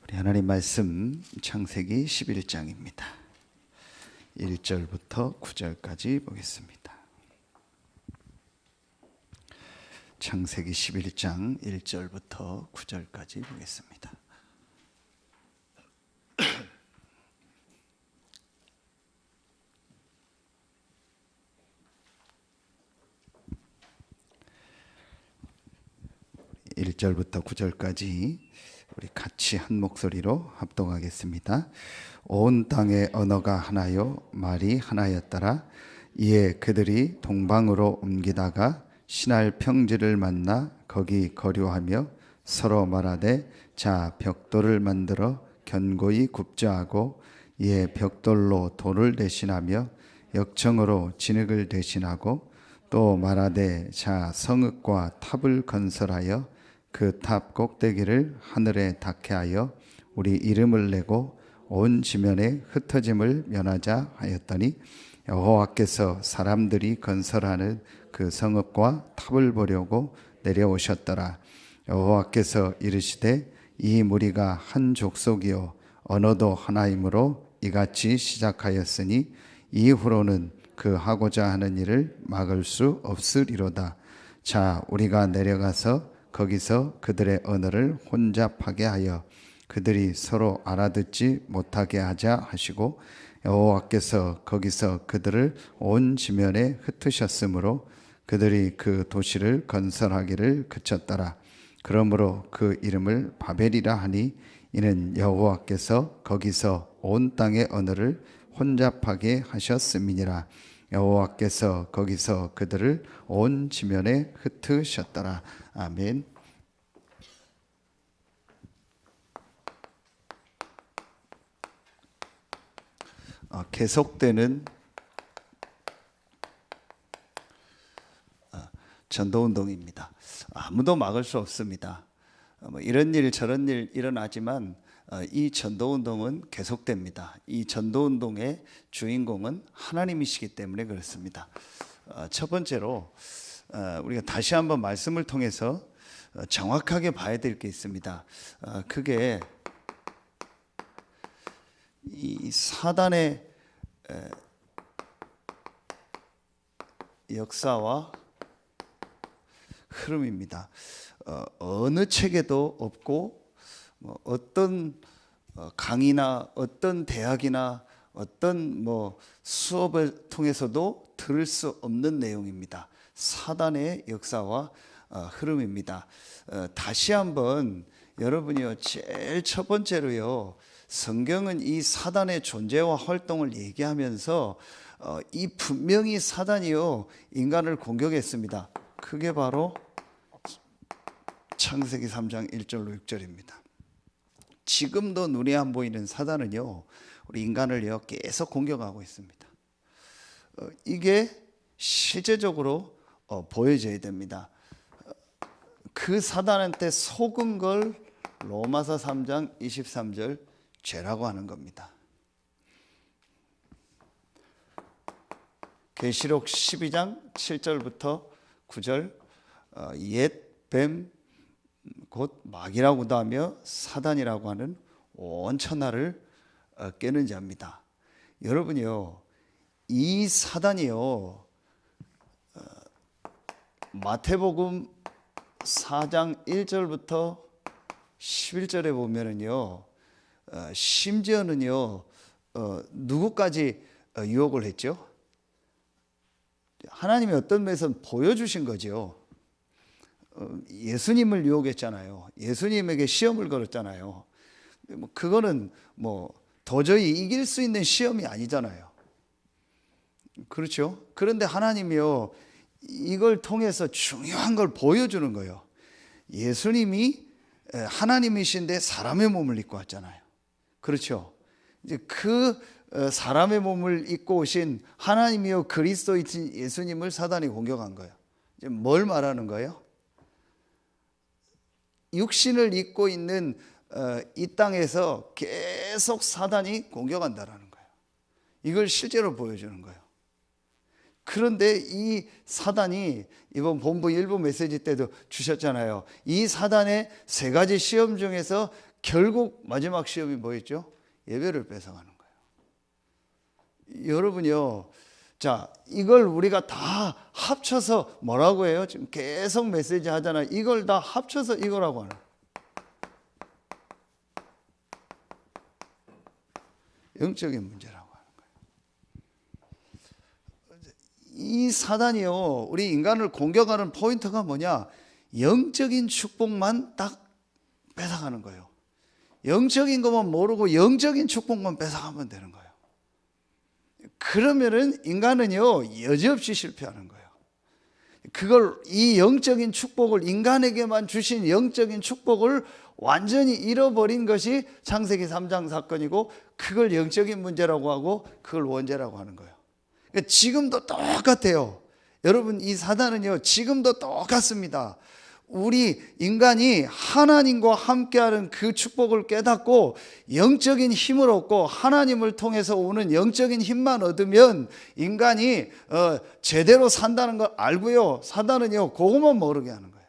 우리 하나님 말씀 창세기 11장입니다. 1절부터 9절까지 보겠습니다. 창세기 11장 1절부터 9절까지 보겠습니다. (1절부터 9절까지) 우리 같이 한 목소리로 합독하겠습니다. 온 땅의 언어가 하나요 말이 하나였더라. 이에 그들이 동방으로 옮기다가 신할 평지를 만나 거기 거류하며 서로 말하되 자 벽돌을 만들어 견고히 굽자 하고 이에 벽돌로 돌을 대신하며 역청으로 진흙을 대신하고 또 말하되 자 성읍과 탑을 건설하여 그 탑 꼭대기를 하늘에 닿게 하여 우리 이름을 내고 온 지면에 흩어짐을 면하자 하였더니 여호와께서 사람들이 건설하는 그 성읍과 탑을 보려고 내려오셨더라. 여호와께서 이르시되 이 무리가 한 족속이요 언어도 하나이므로 이같이 시작하였으니 이후로는 그 하고자 하는 일을 막을 수 없으리로다. 자 우리가 내려가서 거기서 그들의 언어를 혼잡하게 하여 그들이 서로 알아듣지 못하게 하자 하시고 여호와께서 거기서 그들을 온 지면에 흩으셨으므로 그들이 그 도시를 건설하기를 그쳤더라. 그러므로 그 이름을 바벨이라 하니 이는 여호와께서 거기서 온 땅의 언어를 혼잡하게 하셨음이니라. 여호와께서 거기서 그들을 온 지면에 흩으셨더라. 아멘. 계속되는 전도운동입니다. 아무도 막을 수 없습니다. 이런 일 저런 일 일어나지만 이 전도운동은 계속됩니다. 이 전도운동의 주인공은 하나님이시기 때문에 그렇습니다. 첫 번째로 우리가 다시 한번 말씀을 통해서 정확하게 봐야 될 게 있습니다. 그게 이 사단의 역사와 흐름입니다. 어느 책에도 없고 어떤 강의나 어떤 대학이나 어떤 수업을 통해서도 들을 수 없는 내용입니다. 사단의 역사와 흐름입니다. 다시 한번 여러분이요 제일 첫 번째로요 성경은 이 사단의 존재와 활동을 얘기하면서 이 분명히 사단이요 인간을 공격했습니다. 그게 바로 창세기 3장 1절로 6절입니다. 지금도 눈에 안 보이는 사단은요 우리 인간을요 계속 공격하고 있습니다. 이게 실제적으로 보여져야 됩니다. 그 사단한테 속은 걸 로마서 3장 23절 죄라고 하는 겁니다. 계시록 12장 7절부터 9절 옛 뱀 곧 마귀라고도 하며 사단이라고 하는 온 천하를 깨는 자입니다. 여러분이요 이 사단이요 마태복음 4장 1절부터 11절에 보면은요 심지어는요 누구까지 유혹을 했죠? 하나님이 어떤 면에서 보여주신 거죠. 예수님을 유혹했잖아요. 예수님에게 시험을 걸었잖아요. 그거는 도저히 이길 수 있는 시험이 아니잖아요. 그렇죠? 그런데 하나님이요 이걸 통해서 중요한 걸 보여주는 거예요. 예수님이 하나님이신데 사람의 몸을 입고 왔잖아요. 그렇죠? 이제 그 사람의 몸을 입고 오신 하나님이요 그리스도이신 예수님을 사단이 공격한 거예요. 이제 뭘 말하는 거예요? 육신을 입고 있는 이 땅에서 계속 사단이 공격한다라는 거예요. 이걸 실제로 보여주는 거예요. 그런데 이 사단이 이번 본부 일부 메시지 때도 주셨잖아요. 이 사단의 세 가지 시험 중에서 결국 마지막 시험이 뭐였죠? 예배를 뺏어가는 거예요. 여러분요, 자, 이걸 우리가 다 합쳐서 뭐라고 해요? 지금 계속 메시지 하잖아요. 이걸 다 합쳐서 이거라고 하는 거예요. 영적인 문제라고 하는 거예요. 이 사단이요, 우리 인간을 공격하는 포인트가 뭐냐? 영적인 축복만 딱 뺏어가는 거예요. 영적인 것만 모르고 영적인 축복만 뺏어가면 되는 거예요. 그러면은 인간은요, 여지없이 실패하는 거예요. 이 영적인 축복을, 인간에게만 주신 영적인 축복을 완전히 잃어버린 것이 창세기 3장 사건이고, 그걸 영적인 문제라고 하고 그걸 원죄라고 하는 거예요. 그러니까 지금도 똑같아요. 여러분, 이 사단은요, 지금도 똑같습니다. 우리 인간이 하나님과 함께하는 그 축복을 깨닫고 영적인 힘을 얻고 하나님을 통해서 오는 영적인 힘만 얻으면 인간이 제대로 산다는 걸 알고요, 사단은요, 그것만 모르게 하는 거예요.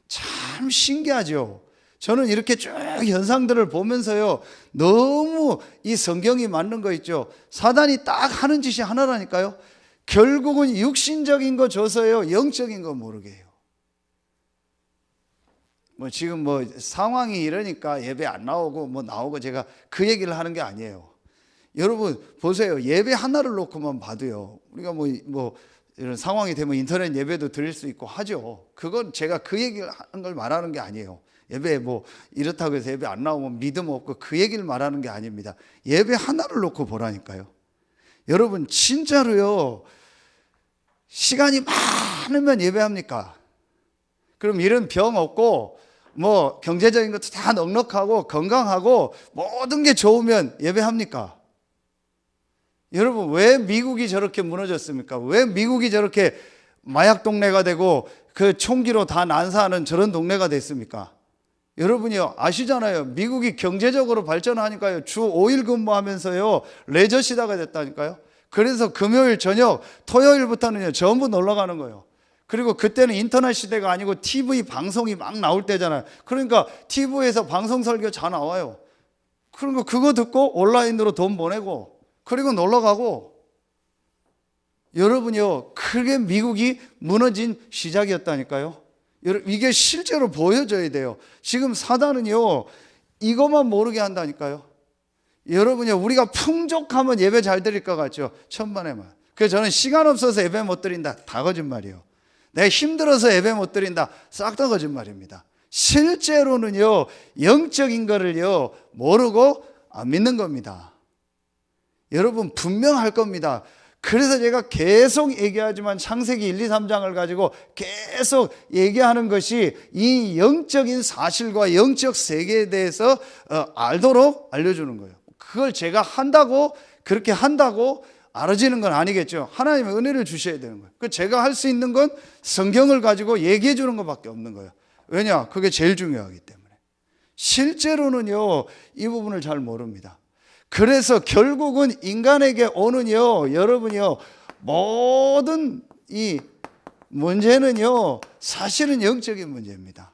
참 신기하죠. 저는 이렇게 쭉 현상들을 보면서요, 너무 이 성경이 맞는 거 있죠. 사단이 딱 하는 짓이 하나라니까요. 결국은 육신적인 거 줘서요, 영적인 거 모르게 해요. 지금 상황이 이러니까 예배 안 나오고 나오고 제가 그 얘기를 하는 게 아니에요. 여러분 보세요. 예배 하나를 놓고만 봐도요, 우리가 이런 상황이 되면 인터넷 예배도 드릴 수 있고 하죠. 그건 제가 그 얘기를 하는 걸 말하는 게 아니에요. 예배 이렇다고 해서 예배 안 나오면 믿음 없고 그 얘기를 말하는 게 아닙니다. 예배 하나를 놓고 보라니까요. 여러분 진짜로요, 시간이 많으면 예배합니까? 그럼 이런 병 없고 경제적인 것도 다 넉넉하고 건강하고 모든 게 좋으면 예배합니까? 여러분, 왜 미국이 저렇게 무너졌습니까? 왜 미국이 저렇게 마약 동네가 되고 그 총기로 다 난사하는 저런 동네가 됐습니까? 여러분이요, 아시잖아요. 미국이 경제적으로 발전하니까요, 주 5일 근무하면서요, 레저 시대가 됐다니까요. 그래서 금요일 저녁, 토요일부터는요, 전부 놀러 가는 거예요. 그리고 그때는 인터넷 시대가 아니고 TV 방송이 막 나올 때잖아요. 그러니까 TV에서 방송 설교 다 나와요. 그러니까 그거 듣고 온라인으로 돈 보내고, 그리고 놀러 가고. 여러분이요, 그게 미국이 무너진 시작이었다니까요. 이게 실제로 보여져야 돼요. 지금 사단은요, 이것만 모르게 한다니까요. 여러분이요, 우리가 풍족하면 예배 잘 드릴 것 같죠? 천만에만. 그래서 저는 시간 없어서 예배 못 드린다, 다 거짓말이에요. 내가 힘들어서 예배 못 드린다, 싹 다 거짓말입니다. 실제로는요, 영적인 거를요, 모르고 안 믿는 겁니다. 여러분 분명할 겁니다. 그래서 제가 계속 얘기하지만 창세기 1, 2, 3장을 가지고 계속 얘기하는 것이 이 영적인 사실과 영적 세계에 대해서 알도록 알려주는 거예요. 그걸 제가 그렇게 한다고 알아지는 건 아니겠죠. 하나님의 은혜를 주셔야 되는 거예요. 제가 할 수 있는 건 성경을 가지고 얘기해 주는 것밖에 없는 거예요. 왜냐? 그게 제일 중요하기 때문에. 실제로는요, 이 부분을 잘 모릅니다. 그래서 결국은 인간에게 오는요, 여러분이요, 모든 이 문제는요, 사실은 영적인 문제입니다.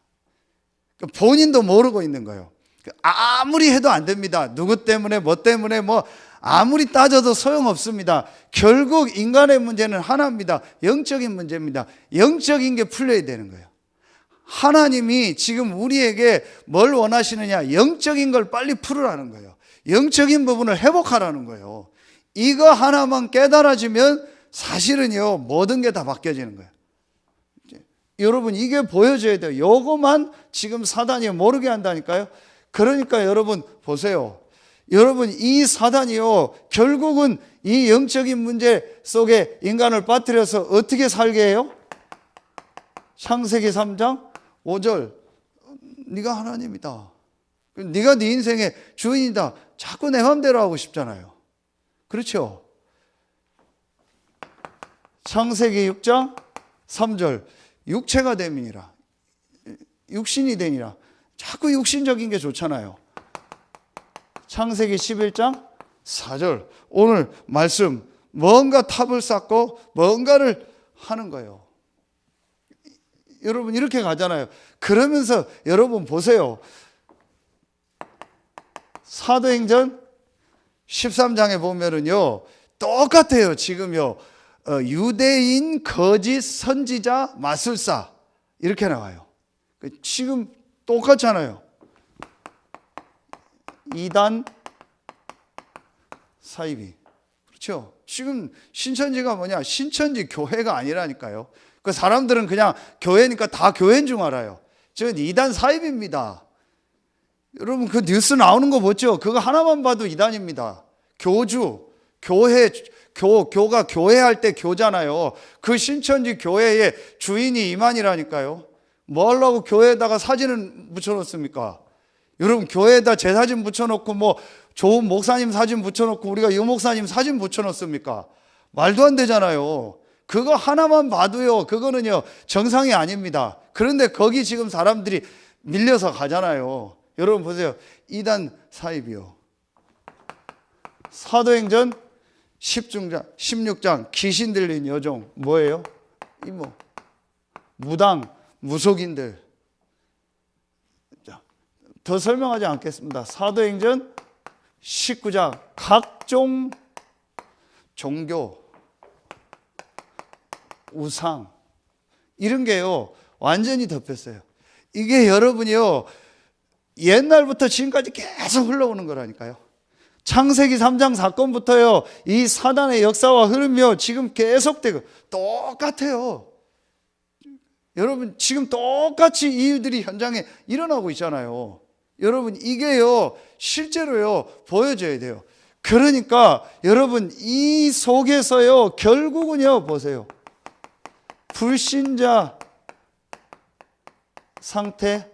본인도 모르고 있는 거예요. 아무리 해도 안 됩니다. 누구 때문에, 뭐 때문에, 아무리 따져도 소용없습니다. 결국 인간의 문제는 하나입니다. 영적인 문제입니다. 영적인 게 풀려야 되는 거예요. 하나님이 지금 우리에게 뭘 원하시느냐? 영적인 걸 빨리 풀으라는 거예요. 영적인 부분을 회복하라는 거예요. 이거 하나만 깨달아지면 사실은요, 모든 게 다 바뀌어지는 거예요. 여러분, 이게 보여줘야 돼요. 요거만 지금 사단이 모르게 한다니까요. 그러니까 여러분 보세요. 여러분, 이 사단이요, 결국은 이 영적인 문제 속에 인간을 빠뜨려서 어떻게 살게 해요? 창세기 3장 5절, 네가 하나님이다, 네가 네 인생의 주인이다, 자꾸 내 마음대로 하고 싶잖아요. 그렇죠? 창세기 6장 3절, 육체가 됨이니라, 육신이 되니라. 자꾸 육신적인 게 좋잖아요. 창세기 11장 4절, 오늘 말씀, 뭔가 탑을 쌓고 뭔가를 하는 거예요. 여러분 이렇게 가잖아요. 그러면서 여러분 보세요. 사도행전 13장에 보면은요, 똑같아요. 지금요, 유대인 거짓 선지자 마술사 이렇게 나와요. 지금 똑같잖아요. 이단 사이비. 그렇죠? 지금 신천지가 뭐냐? 신천지 교회가 아니라니까요. 그 사람들은 그냥 교회니까 다 교회인 줄 알아요. 저는 이단 사입입니다. 여러분 그 뉴스 나오는 거 보죠? 그거 하나만 봐도 이단입니다. 교주, 교회, 교가 교회할 때 교잖아요. 그 신천지 교회의 주인이 이만이라니까요. 뭐 하려고 교회에다가 사진을 붙여놓습니까? 여러분 교회에다 제 사진 붙여놓고 뭐 좋은 목사님 사진 붙여놓고 우리가 이 목사님 사진 붙여놓습니까? 말도 안 되잖아요. 그거 하나만 봐도요, 그거는요 정상이 아닙니다. 그런데 거기 지금 사람들이 밀려서 가잖아요. 여러분 보세요. 이단 사입이요. 사도행전 16장 귀신 들린 여종 뭐예요? 이모 무당 무속인들. 자, 더 설명하지 않겠습니다. 사도행전 19장 각종 종교 우상 이런 게요 완전히 덮였어요. 이게 여러분이요 옛날부터 지금까지 계속 흘러오는 거라니까요. 창세기 3장 사건부터요 이 사단의 역사와 흐름이요 지금 계속되고 똑같아요. 여러분 지금 똑같이 이 일들이 현장에 일어나고 있잖아요. 여러분 이게요 실제로요 보여져야 돼요. 그러니까 여러분 이 속에서요 결국은요 보세요. 불신자 상태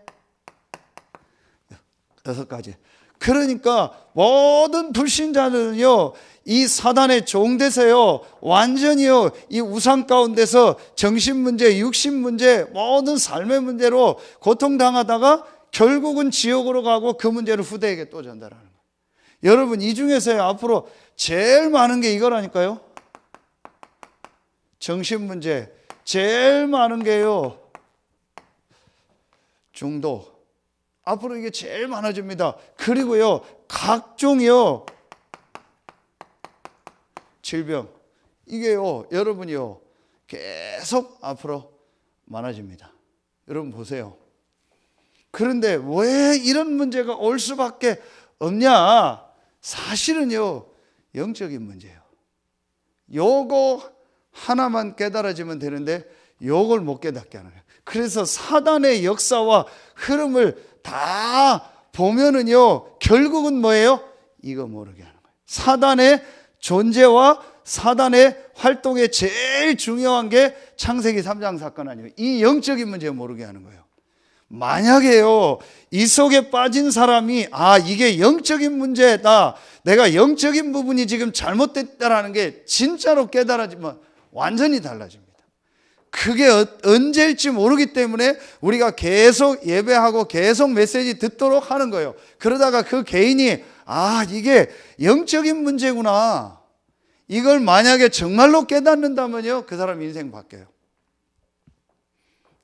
6가지. 그러니까 모든 불신자들은요 이 사단의 종돼서요 완전히요 이 우상 가운데서 정신 문제, 육신 문제, 모든 삶의 문제로 고통당하다가 결국은 지옥으로 가고 그 문제를 후대에게 또 전달하는 거예요. 여러분 이 중에서요 앞으로 제일 많은 게 이거라니까요. 정신 문제 제일 많은 게요 중독. 앞으로 이게 제일 많아집니다. 그리고요 각종이요 질병 이게요 여러분이요 계속 앞으로 많아집니다. 여러분 보세요. 그런데 왜 이런 문제가 올 수밖에 없냐? 사실은요 영적인 문제예요. 요거 하나만 깨달아지면 되는데 요걸 못 깨닫게 하는 거예요. 그래서 사단의 역사와 흐름을 다 보면은요 결국은 뭐예요? 이거 모르게 하는 거예요. 사단의 존재와 사단의 활동에 제일 중요한 게 창세기 3장 사건 아니에요. 이 영적인 문제 모르게 하는 거예요. 만약에요 이 속에 빠진 사람이 아 이게 영적인 문제다, 내가 영적인 부분이 지금 잘못됐다라는 게 진짜로 깨달아지면 완전히 달라집니다. 그게 언제일지 모르기 때문에 우리가 계속 예배하고 계속 메시지 듣도록 하는 거예요. 그러다가 그 개인이 아 이게 영적인 문제구나, 이걸 만약에 정말로 깨닫는다면요 그 사람 인생 바뀌어요.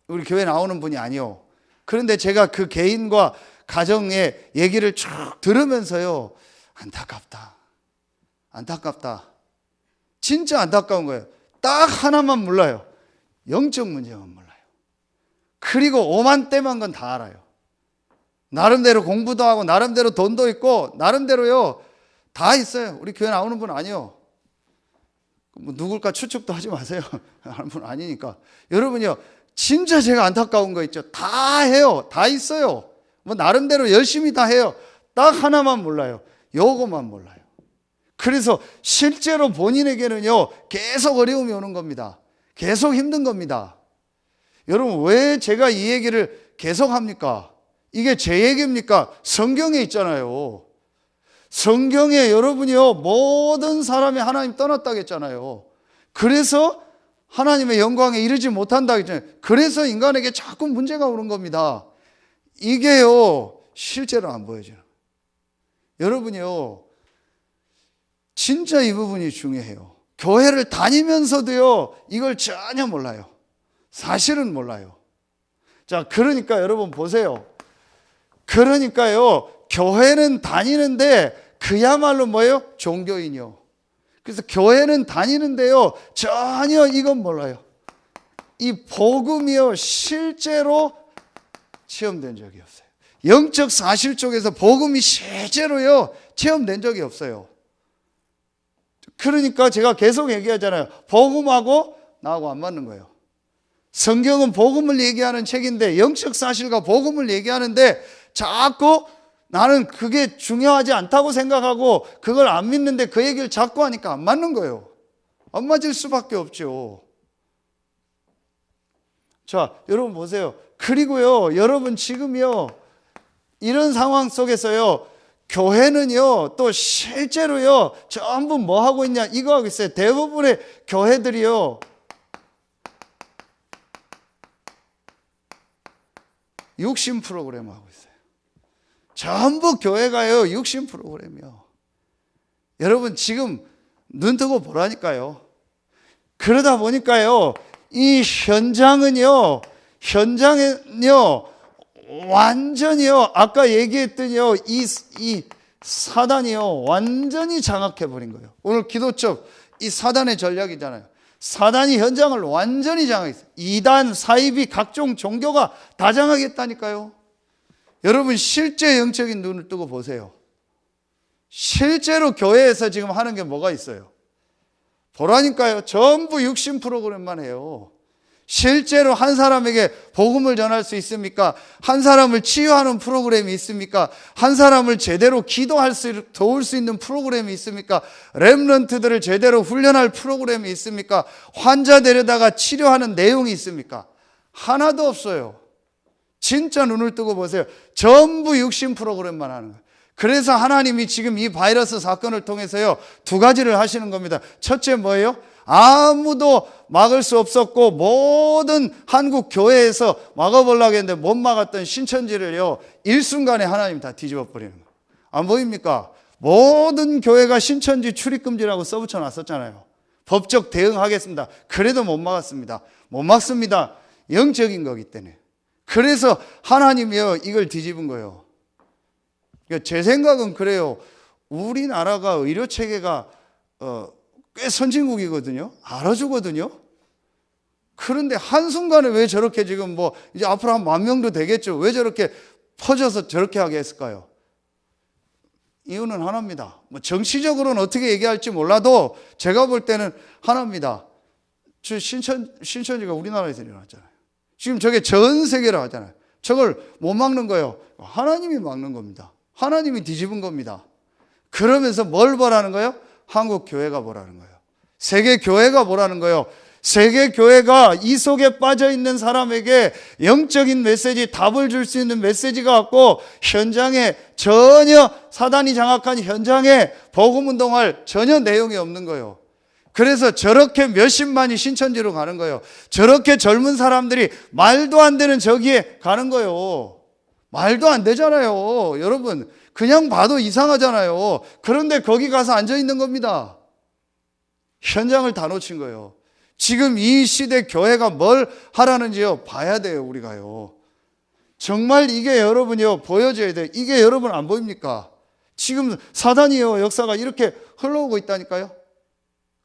우리 교회 나오는 분이 아니요. 그런데 제가 그 개인과 가정의 얘기를 쭉 들으면서요 안타깝다 진짜 안타까운 거예요. 딱 하나만 몰라요. 영적 문제만 몰라요. 그리고 오만때만 건 다 알아요. 나름대로 공부도 하고 나름대로 돈도 있고 나름대로요 다 있어요. 우리 교회 나오는 분 아니요. 뭐 누굴까 추측도 하지 마세요. 하는 분 아니니까. 여러분요 진짜 제가 안타까운 거 있죠. 다 해요. 다 있어요. 뭐 나름대로 열심히 다 해요. 딱 하나만 몰라요. 요거만 몰라요. 그래서 실제로 본인에게는요 계속 어려움이 오는 겁니다. 계속 힘든 겁니다. 여러분 왜 제가 이 얘기를 계속 합니까? 이게 제 얘기입니까? 성경에 있잖아요. 성경에 여러분이요 모든 사람이 하나님 떠났다고 했잖아요. 그래서 하나님의 영광에 이르지 못한다고 했잖아요. 그래서 인간에게 자꾸 문제가 오는 겁니다. 이게요 실제로 안 보여져요. 여러분이요 진짜 이 부분이 중요해요. 교회를 다니면서도요 이걸 전혀 몰라요. 사실은 몰라요. 자 그러니까 여러분 보세요. 그러니까요 교회는 다니는데 그야말로 뭐예요? 종교인이요. 그래서 교회는 다니는데요, 전혀 이건 몰라요. 이 복음이요, 실제로 체험된 적이 없어요. 영적 사실 쪽에서 복음이 실제로요, 체험된 적이 없어요. 그러니까 제가 계속 얘기하잖아요. 복음하고 나하고 안 맞는 거예요. 성경은 복음을 얘기하는 책인데, 영적 사실과 복음을 얘기하는데 자꾸 나는 그게 중요하지 않다고 생각하고 그걸 안 믿는데 그 얘기를 자꾸 하니까 안 맞는 거예요. 안 맞을 수밖에 없죠. 자, 여러분 보세요. 그리고요, 여러분 지금요, 이런 상황 속에서요, 교회는요, 또 실제로요, 전부 뭐 하고 있냐, 이거 하고 있어요. 대부분의 교회들이요, 육신 프로그램 하고 있어요. 전부 교회가요, 육신 프로그램이요. 여러분 지금 눈 뜨고 보라니까요. 그러다 보니까요, 이 현장은요, 완전히요, 아까 얘기했더니요, 이 사단이요, 완전히 장악해버린 거예요. 오늘 기도쪽, 이 사단의 전략이잖아요. 사단이 현장을 완전히 장악했어요. 이단, 사이비, 각종 종교가 다 장악했다니까요. 여러분 실제 영적인 눈을 뜨고 보세요. 실제로 교회에서 지금 하는 게 뭐가 있어요? 보라니까요. 전부 육신 프로그램만 해요. 실제로 한 사람에게 복음을 전할 수 있습니까? 한 사람을 치유하는 프로그램이 있습니까? 한 사람을 제대로 도울 수 있는 프로그램이 있습니까? 렘넌트들을 제대로 훈련할 프로그램이 있습니까? 환자 데려다가 치료하는 내용이 있습니까? 하나도 없어요. 진짜 눈을 뜨고 보세요. 전부 육신 프로그램만 하는 거예요. 그래서 하나님이 지금 이 바이러스 사건을 통해서요, 두 가지를 하시는 겁니다. 첫째 뭐예요? 아무도 막을 수 없었고 모든 한국 교회에서 막아보려고 했는데 못 막았던 신천지를요, 일순간에 하나님 다 뒤집어 버리는 거예요. 안 보입니까? 모든 교회가 신천지 출입금지라고 써붙여 놨었잖아요. 법적 대응하겠습니다. 그래도 못 막았습니다. 못 막습니다. 영적인 거기 때문에. 그래서 하나님이요, 이걸 뒤집은 거예요. 그러니까 제 생각은 그래요. 우리나라가 의료 체계가 꽤 선진국이거든요. 알아주거든요. 그런데 한순간에 왜 저렇게 지금 이제 앞으로 한 10,000명도 되겠죠. 왜 저렇게 퍼져서 저렇게 하게 했을까요? 이유는 하나입니다. 정치적으로는 어떻게 얘기할지 몰라도 제가 볼 때는 하나입니다. 신천지가 우리나라에서 일어났잖아요. 지금 저게 전 세계로 하잖아요. 저걸 못 막는 거예요. 하나님이 막는 겁니다. 하나님이 뒤집은 겁니다. 그러면서 뭘 보라는 거예요? 한국 교회가 보라는 거예요. 세계 교회가 보라는 거예요. 세계 교회가 이 속에 빠져 있는 사람에게 영적인 메시지, 답을 줄 수 있는 메시지가 갖고 현장에 전혀 사단이 장악한 현장에 복음 운동할 전혀 내용이 없는 거예요. 그래서 저렇게 몇십만이 신천지로 가는 거예요. 저렇게 젊은 사람들이 말도 안 되는 저기에 가는 거예요. 말도 안 되잖아요. 여러분, 그냥 봐도 이상하잖아요. 그런데 거기 가서 앉아 있는 겁니다. 현장을 다 놓친 거예요. 지금 이 시대 교회가 뭘 하라는지요, 봐야 돼요, 우리가요. 정말 이게 여러분이요, 보여줘야 돼요. 이게 여러분 안 보입니까? 지금 사단이요, 역사가 이렇게 흘러오고 있다니까요.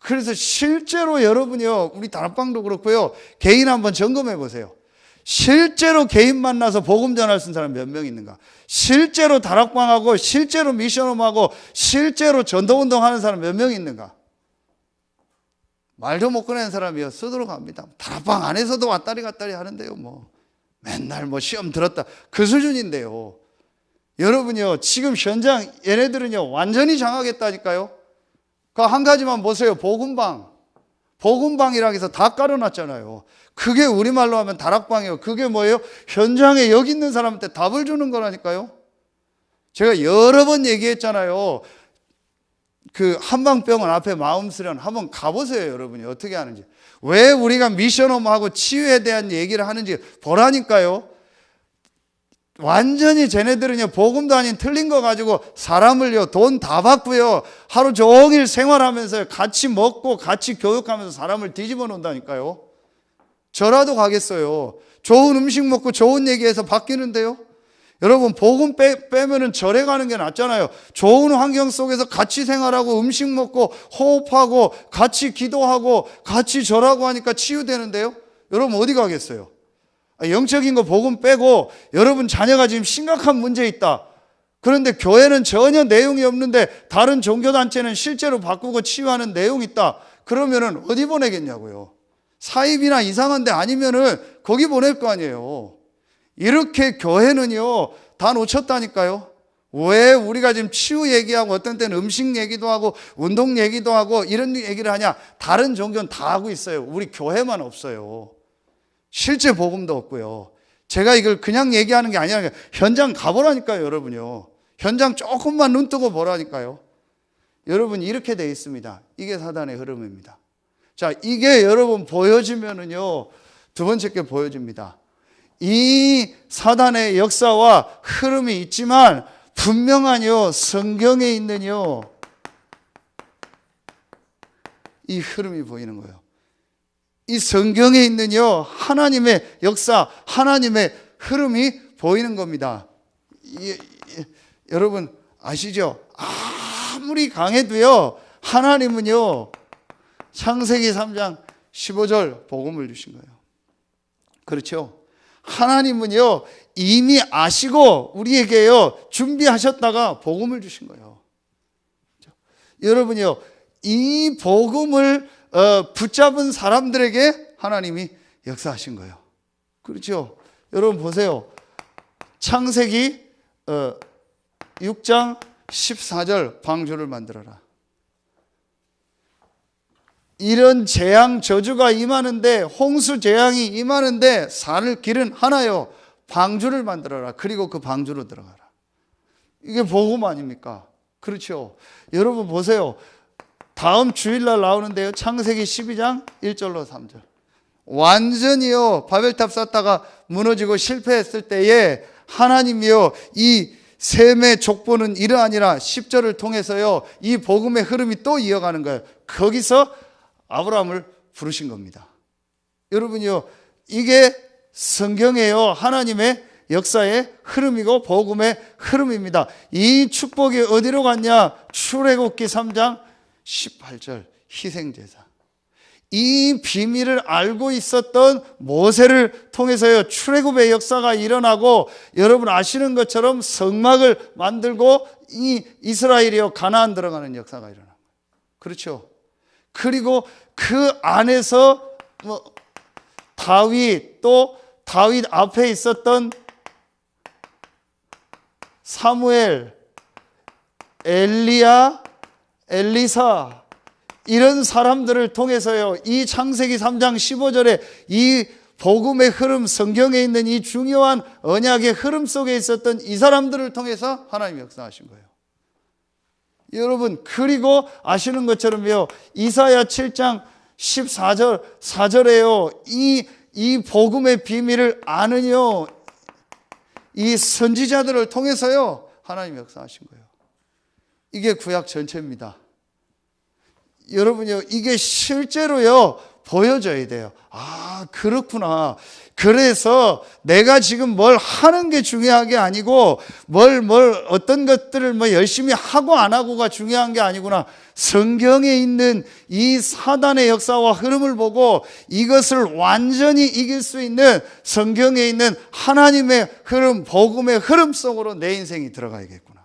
그래서 실제로 여러분이요, 우리 다락방도 그렇고요, 개인 한번 점검해 보세요. 실제로 개인 만나서 복음 전할 수 있는 사람 몇 명 있는가? 실제로 다락방하고 실제로 미션홈하고 실제로 전도운동 하는 사람 몇 명 있는가? 말도 못 꺼내는 사람이요, 쓰도록 합니다. 다락방 안에서도 왔다리 갔다리 하는데요, 맨날 시험 들었다, 그 수준인데요. 여러분이요, 지금 현장 얘네들은요, 완전히 장악했다니까요. 그 한 가지만 보세요. 복음방이라고 해서 다 깔아놨잖아요. 그게 우리말로 하면 다락방이에요. 그게 뭐예요? 현장에 여기 있는 사람한테 답을 주는 거라니까요. 제가 여러 번 얘기했잖아요. 그 한방병원 앞에 마음 수련 한번 가보세요, 여러분이 어떻게 하는지. 왜 우리가 미션홈하고 치유에 대한 얘기를 하는지 보라니까요. 완전히 쟤네들은요, 복음도 아닌 틀린 거 가지고 사람을요, 돈 다 받고요, 하루 종일 생활하면서 같이 먹고 같이 교육하면서 사람을 뒤집어 놓는다니까요. 저라도 가겠어요. 좋은 음식 먹고 좋은 얘기해서 바뀌는데요. 여러분 복음 빼면은 절에 가는 게 낫잖아요. 좋은 환경 속에서 같이 생활하고 음식 먹고 호흡하고 같이 기도하고 같이 절하고 하니까 치유되는데요. 여러분 어디 가겠어요? 영적인 거 복음 빼고 여러분 자녀가 지금 심각한 문제 있다. 그런데 교회는 전혀 내용이 없는데 다른 종교단체는 실제로 바꾸고 치유하는 내용이 있다. 그러면은 어디 보내겠냐고요. 사입이나 이상한 데 아니면은 거기 보낼 거 아니에요. 이렇게 교회는요 다 놓쳤다니까요. 왜 우리가 지금 치유 얘기하고 어떤 때는 음식 얘기도 하고 운동 얘기도 하고 이런 얘기를 하냐. 다른 종교는 다 하고 있어요. 우리 교회만 없어요. 실제 복음도 없고요. 제가 이걸 그냥 얘기하는 게 아니라 현장 가보라니까요. 여러분요. 현장 조금만 눈 뜨고 보라니까요. 여러분 이렇게 돼 있습니다. 이게 사단의 흐름입니다. 자, 이게 여러분 보여지면은요 두 번째 게 보여집니다. 이 사단의 역사와 흐름이 있지만 분명한요 성경에 있는요 이 흐름이 보이는 거예요. 이 성경에 있는요 하나님의 역사, 하나님의 흐름이 보이는 겁니다. 여러분 아시죠? 아무리 강해도요 하나님은요 창세기 3장 15절 복음을 주신 거예요. 그렇죠? 하나님은요 이미 아시고 우리에게요 준비하셨다가 복음을 주신 거예요. 여러분요 이 복음을 붙잡은 사람들에게 하나님이 역사하신 거예요. 그렇죠? 여러분 보세요. 창세기 6장 14절 방주를 만들어라. 이런 재앙 저주가 임하는데 홍수 재앙이 임하는데 살 길은 하나요. 방주를 만들어라. 그리고 그 방주로 들어가라. 이게 복음 아닙니까? 그렇죠. 여러분 보세요. 다음 주일날 나오는데요. 창세기 12장 1절로 3절. 완전히요 바벨탑 쌓다가 무너지고 실패했을 때에 하나님이요 이 셈의 족보는 이러하니라 10절을 통해서요 이 복음의 흐름이 또 이어가는 거예요. 거기서 아브라함을 부르신 겁니다. 여러분요 이게 성경에요 하나님의 역사의 흐름이고 복음의 흐름입니다. 이 축복이 어디로 갔냐? 출애굽기 3장 18절 희생제사. 이 비밀을 알고 있었던 모세를 통해서요 출애굽의 역사가 일어나고 여러분 아시는 것처럼 성막을 만들고 이 이스라엘이요 가나안 들어가는 역사가 일어나요. 그렇죠? 그리고 그 안에서 다윗 또 다윗 앞에 있었던 사무엘, 엘리야, 엘리사 이런 사람들을 통해서요 이 창세기 3장 15절에 이 복음의 흐름 성경에 있는 이 중요한 언약의 흐름 속에 있었던 이 사람들을 통해서 하나님이 역사하신 거예요. 여러분 그리고 아시는 것처럼요 이사야 7장 14절 4절에요 이 복음의 비밀을 아는요 이 선지자들을 통해서요 하나님이 역사하신 거예요. 이게 구약 전체입니다. 여러분요 이게 실제로요 보여져야 돼요. 아 그렇구나. 그래서 내가 지금 뭘 하는 게 중요한 게 아니고 뭘 어떤 것들을 열심히 하고 안 하고가 중요한 게 아니구나. 성경에 있는 이 사단의 역사와 흐름을 보고 이것을 완전히 이길 수 있는 성경에 있는 하나님의 흐름, 복음의 흐름 속으로 내 인생이 들어가야겠구나.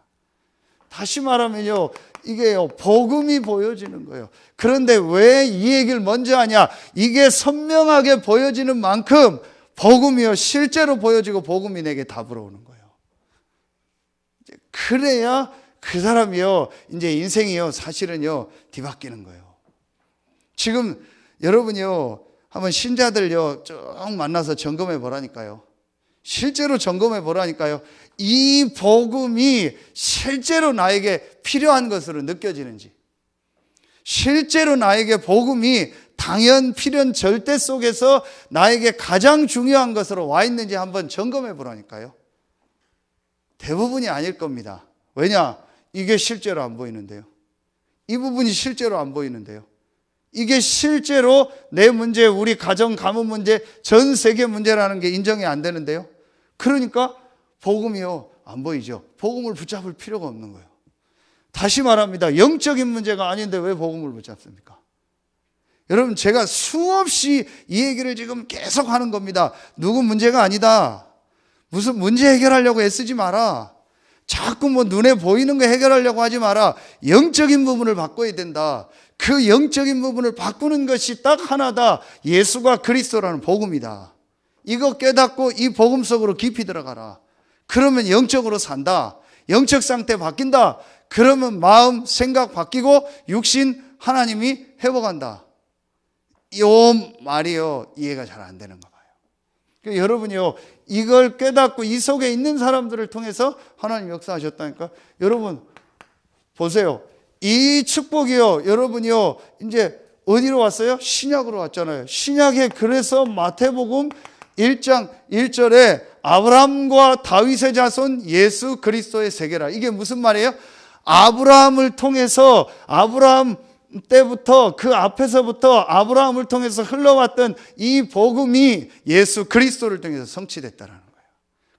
다시 말하면요 이게요 복음이 보여지는 거예요. 그런데 왜 이 얘기를 먼저 하냐? 이게 선명하게 보여지는 만큼 복음이요 실제로 보여지고 복음이 내게 답으로 오는 거예요. 그래야 그 사람이요 이제 인생이요 사실은요 뒤바뀌는 거예요. 지금 여러분이요 한번 신자들요 쭉 만나서 점검해 보라니까요. 실제로 점검해 보라니까요. 이 복음이 실제로 나에게 필요한 것으로 느껴지는지, 실제로 나에게 복음이 당연, 필연, 절대 속에서 나에게 가장 중요한 것으로 와 있는지 한번 점검해 보라니까요. 대부분이 아닐 겁니다. 왜냐? 이게 실제로 안 보이는데요. 이 부분이 실제로 안 보이는데요. 이게 실제로 내 문제, 우리 가정, 가문 문제, 전 세계 문제라는 게 인정이 안 되는데요. 그러니까 복음이요, 안 보이죠. 복음을 붙잡을 필요가 없는 거예요. 다시 말합니다. 영적인 문제가 아닌데 왜 복음을 붙잡습니까? 여러분, 제가 수없이 이 얘기를 지금 계속 하는 겁니다. 누구 문제가 아니다. 무슨 문제 해결하려고 애쓰지 마라. 자꾸 뭐 눈에 보이는 거 해결하려고 하지 마라. 영적인 부분을 바꿔야 된다. 그 영적인 부분을 바꾸는 것이 딱 하나다. 예수가 그리스도라는 복음이다. 이거 깨닫고 이 복음 속으로 깊이 들어가라. 그러면 영적으로 산다. 영적 상태 바뀐다. 그러면 마음, 생각 바뀌고 육신 하나님이 회복한다. 이 말이요, 이해가 잘 안 되는 거 봐요. 그러니까 여러분이요, 이걸 깨닫고 이 속에 있는 사람들을 통해서 하나님 역사하셨다니까. 여러분 보세요. 이 축복이요, 여러분이요, 이제 어디로 왔어요? 신약으로 왔잖아요. 신약에 그래서 마태복음 1장 1절에 아브라함과 다윗의 자손 예수 그리스도의 세계라. 이게 무슨 말이에요? 아브라함을 통해서, 아브라함 때부터, 그 앞에서부터 아브라함을 통해서 흘러왔던 이 복음이 예수 그리스도를 통해서 성취됐다는 거예요.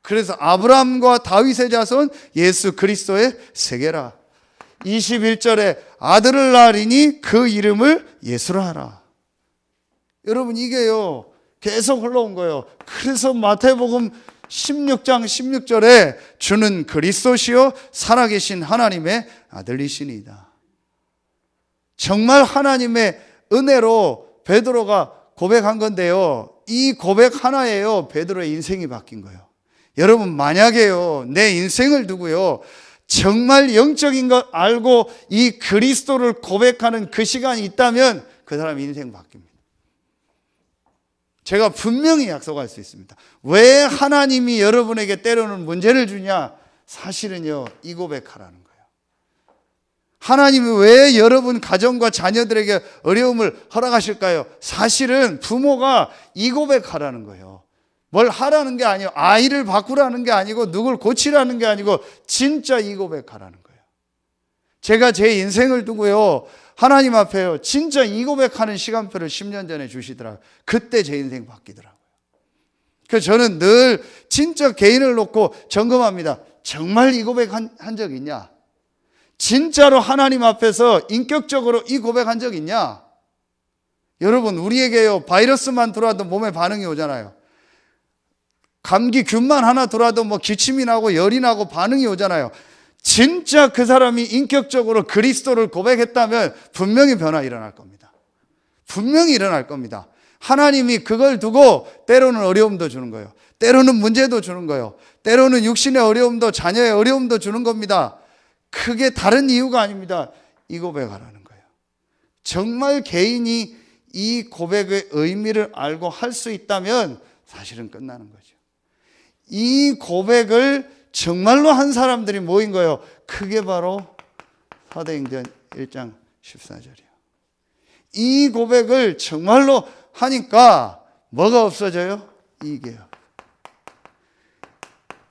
그래서 아브라함과 다윗의 자손 예수 그리스도의 세계라. 21절에 아들을 낳으리니 그 이름을 예수라 하라. 여러분, 이게요 계속 흘러온 거예요. 그래서 마태복음 16장 16절에 주는 그리스도시요 살아계신 하나님의 아들이시니이다. 정말 하나님의 은혜로 베드로가 고백한 건데요, 이 고백 하나예요 베드로의 인생이 바뀐 거예요. 여러분, 만약에요 내 인생을 두고요 정말 영적인 것 알고 이 그리스도를 고백하는 그 시간이 있다면 그 사람 인생 바뀝니다. 제가 분명히 약속할 수 있습니다. 왜 하나님이 여러분에게 때로는 문제를 주냐? 사실은요, 이 고백하라는 거예요. 하나님이 왜 여러분 가정과 자녀들에게 어려움을 허락하실까요? 사실은 부모가 이 고백하라는 거예요. 뭘 하라는 게 아니에요. 아이를 바꾸라는 게 아니고 누굴 고치라는 게 아니고 진짜 이 고백하라는 거예요. 제가 제 인생을 두고요 하나님 앞에요 진짜 이 고백하는 시간표를 10년 전에 주시더라고요. 그때 제 인생 바뀌더라고요. 그래서 저는 늘 진짜 개인을 놓고 점검합니다. 정말 이 고백한 적 있냐? 진짜로 하나님 앞에서 인격적으로 이 고백한 적 있냐? 여러분, 우리에게요 바이러스만 들어와도 몸에 반응이 오잖아요. 감기균만 하나 들어와도 뭐 기침이 나고 열이 나고 반응이 오잖아요. 진짜 그 사람이 인격적으로 그리스도를 고백했다면 분명히 변화 일어날 겁니다. 분명히 일어날 겁니다. 하나님이 그걸 두고 때로는 어려움도 주는 거예요. 때로는 문제도 주는 거예요. 때로는 육신의 어려움도 자녀의 어려움도 주는 겁니다. 크게 다른 이유가 아닙니다. 이 고백하라는 거예요. 정말 개인이 이 고백의 의미를 알고 할 수 있다면 사실은 끝나는 거죠. 이 고백을 정말로 한 사람들이 모인 거예요. 그게 바로 사도행전 1장 14절이에요. 이 고백을 정말로 하니까 뭐가 없어져요? 이게요.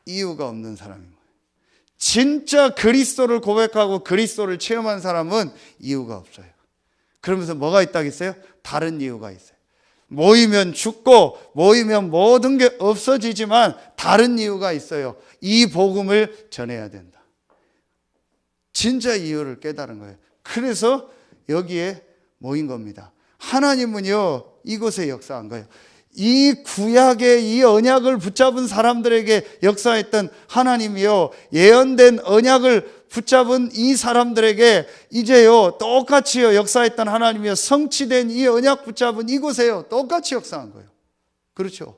이유가 없는 사람인 거예요. 진짜 그리스도를 고백하고 그리스도를 체험한 사람은 이유가 없어요. 그러면서 뭐가 있다겠어요? 다른 이유가 있어요. 모이면 죽고 모이면 모든 게 없어지지만 다른 이유가 있어요. 이 복음을 전해야 된다. 진짜 이유를 깨달은 거예요. 그래서 여기에 모인 겁니다. 하나님은요 이곳에 역사한 거예요. 이 구약의 이 언약을 붙잡은 사람들에게 역사했던 하나님이요 예언된 언약을 붙잡은 이 사람들에게 이제요 똑같이요 역사했던 하나님이요 성취된 이 언약 붙잡은 이곳에요 똑같이 역사한 거예요. 그렇죠?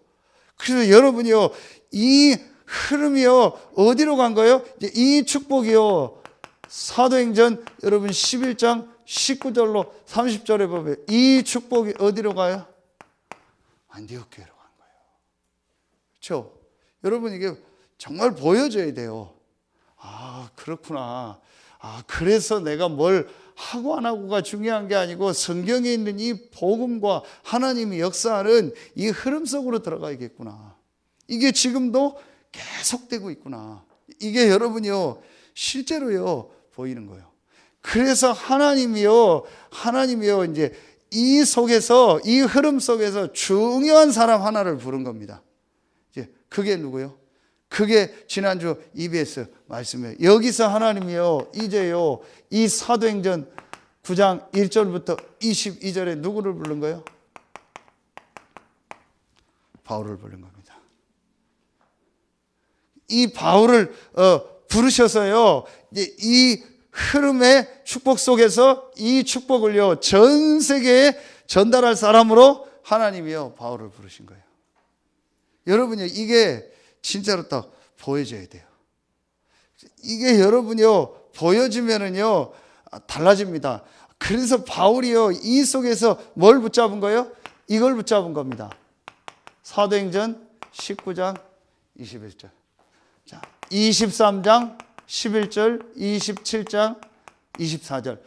그래서 여러분이요 이 흐름이요 어디로 간 거예요? 이제 이 축복이요 사도행전 여러분 11장 19절로 30절에 보면 이 축복이 어디로 가요? 안디옥 교회로 간 거예요. 그렇죠? 여러분 이게 정말 보여줘야 돼요. 아 그렇구나. 아 그래서 내가 뭘 하고 안 하고가 중요한 게 아니고 성경에 있는 이 복음과 하나님이 역사하는 이 흐름 속으로 들어가야겠구나. 이게 지금도 계속되고 있구나. 이게 여러분이요 실제로요 보이는 거예요. 그래서 하나님이요 이제 이 속에서 이 흐름 속에서 중요한 사람 하나를 부른 겁니다. 이제 그게 누구요? 그게 지난주 EBS 말씀이에요. 여기서 하나님이요, 이제요, 이 사도행전 9장 1절부터 22절에 누구를 부른 거예요? 바울을 부른 겁니다. 이 바울을 부르셔서요, 이 흐름의 축복 속에서 이 축복을요, 전 세계에 전달할 사람으로 하나님이요, 바울을 부르신 거예요. 여러분요, 이게 진짜로 딱 보여져야 돼요. 이게 여러분요, 보여지면은요, 달라집니다. 그래서 바울이요, 이 속에서 뭘 붙잡은 거예요? 이걸 붙잡은 겁니다. 사도행전 19장 21절. 자, 23장 11절, 27장 24절.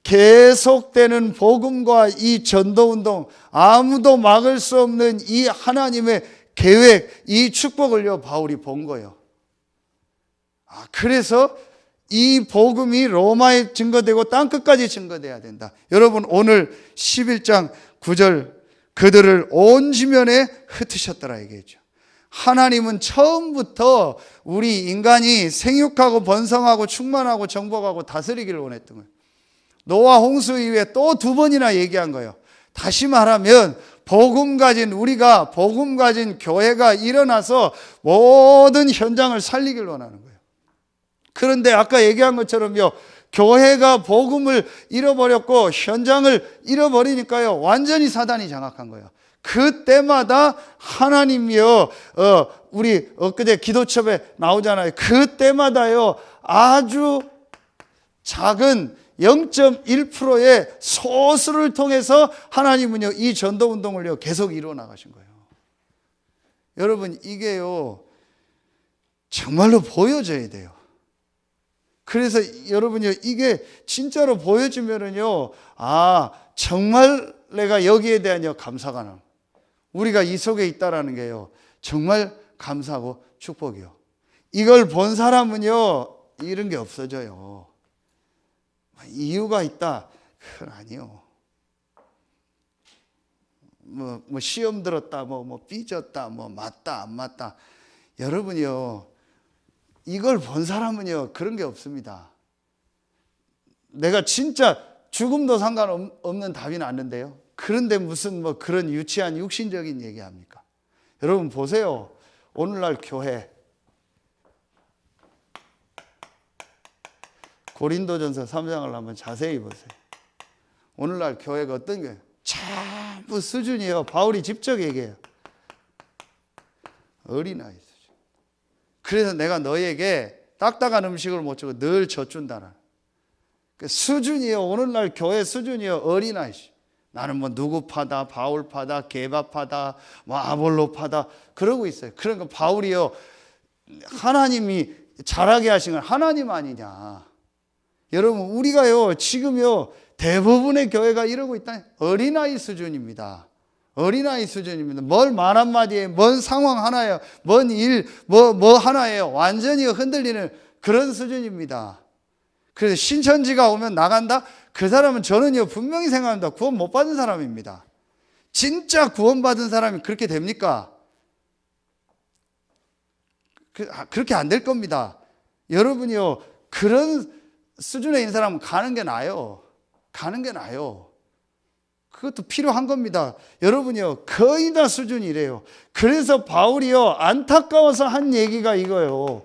계속되는 복음과 이 전도운동, 아무도 막을 수 없는 이 하나님의 계획, 이 축복을요, 바울이 본 거예요. 그래서 이 복음이 로마에 증거되고 땅끝까지 증거돼야 된다. 여러분, 오늘 11장 9절, 그들을 온 지면에 흩으셨더라 얘기했죠. 하나님은 처음부터 우리 인간이 생육하고 번성하고 충만하고 정복하고 다스리기를 원했던 거예요. 노아 홍수 이후에 또 2번이나 얘기한 거예요. 다시 말하면 우리가 복음 가진 교회가 일어나서 모든 현장을 살리길 원하는 거예요. 그런데 아까 얘기한 것처럼요, 교회가 복음을 잃어버렸고 현장을 잃어버리니까요, 완전히 사단이 장악한 거예요. 그때마다 하나님이요, 우리 엊그제 기도첩에 나오잖아요. 그때마다요, 아주 작은 0.1%의 소수를 통해서 하나님은요, 이 전도운동을요, 계속 이루어 나가신 거예요. 여러분, 이게요, 정말로 보여져야 돼요. 그래서 여러분요, 이게 진짜로 보여지면은요, 정말 내가 여기에 대한 감사가 나. 우리가 이 속에 있다라는 게요, 정말 감사하고 축복이요. 이걸 본 사람은요, 이런 게 없어져요. 이유가 있다? 그건 아니요. 뭐 시험 들었다, 뭐 삐졌다, 뭐 맞다, 안 맞다. 여러분이요, 이걸 본 사람은요, 그런 게 없습니다. 내가 진짜 죽음도 상관없는 답이 났는데요. 그런데 무슨 그런 유치한 육신적인 얘기 합니까? 여러분 보세요. 오늘날 교회. 고린도전서 3장을 한번 자세히 보세요. 오늘날 교회가 어떤 거예요? 전부 수준이에요. 바울이 직접 얘기해요. 어린아이 수준. 그래서 내가 너에게 딱딱한 음식을 못 주고 늘 져준다는 수준이에요. 오늘날 교회 수준이에요. 어린아이. 나는 뭐 누구파다, 바울파다, 게바파다, 뭐 아볼로파다 그러고 있어요. 그러니까 바울이요, 하나님이 잘하게 하신 건 하나님 아니냐. 여러분, 우리가요, 지금요, 대부분의 교회가 이러고 있다. 어린아이 수준입니다. 어린아이 수준입니다. 뭘 말 한마디에, 뭔 상황 하나예요. 뭔 일, 뭐 하나예요. 완전히 흔들리는 그런 수준입니다. 그래서 신천지가 오면 나간다? 그 사람은 저는요, 분명히 생각합니다. 구원 못 받은 사람입니다. 진짜 구원받은 사람이 그렇게 됩니까? 그렇게 안 될 겁니다. 여러분이요, 그런 수준에 있는 사람은 가는 게 나아요. 가는 게 나아요. 그것도 필요한 겁니다. 여러분이요, 거의 다 수준이 이래요. 그래서 바울이요, 안타까워서 한 얘기가 이거예요.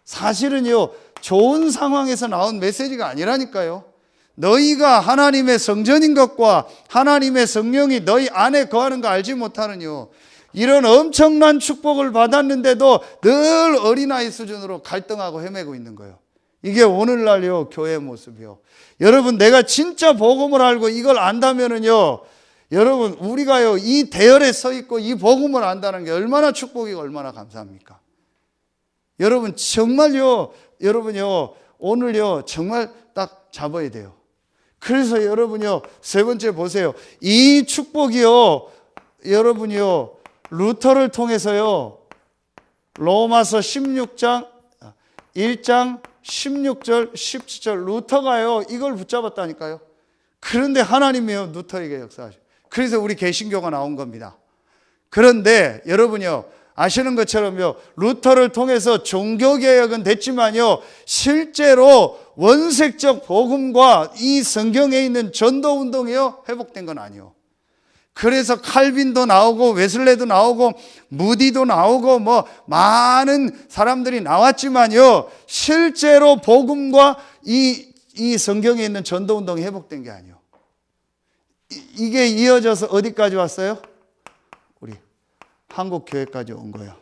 사실은요, 좋은 상황에서 나온 메시지가 아니라니까요. 너희가 하나님의 성전인 것과 하나님의 성령이 너희 안에 거하는 거 알지 못하느뇨. 이런 엄청난 축복을 받았는데도 늘 어린아이 수준으로 갈등하고 헤매고 있는 거예요. 이게 오늘날요, 교회의 모습이요. 여러분, 내가 진짜 복음을 알고 이걸 안다면은요, 여러분, 우리가요, 이 대열에 서 있고 이 복음을 안다는 게 얼마나 축복이고 얼마나 감사합니까? 여러분, 정말요, 여러분요, 오늘요, 정말 딱 잡아야 돼요. 그래서 여러분요, 세 번째 보세요. 이 축복이요, 여러분요, 루터를 통해서요, 로마서 16장 1장 16절 17절 루터가요, 이걸 붙잡았다니까요. 그런데 하나님이요, 루터에게 역사하셔. 그래서 우리 개신교가 나온 겁니다. 그런데 여러분요, 아시는 것처럼요, 루터를 통해서 종교개혁은 됐지만요, 실제로 원색적 복음과 이 성경에 있는 전도운동이요, 회복된 건 아니요. 그래서 칼빈도 나오고 웨슬레도 나오고 무디도 나오고 뭐 많은 사람들이 나왔지만요, 실제로 복음과 이 성경에 있는 전도운동이 회복된 게 아니요. 이게 이어져서 어디까지 왔어요? 우리 한국교회까지 온 거예요.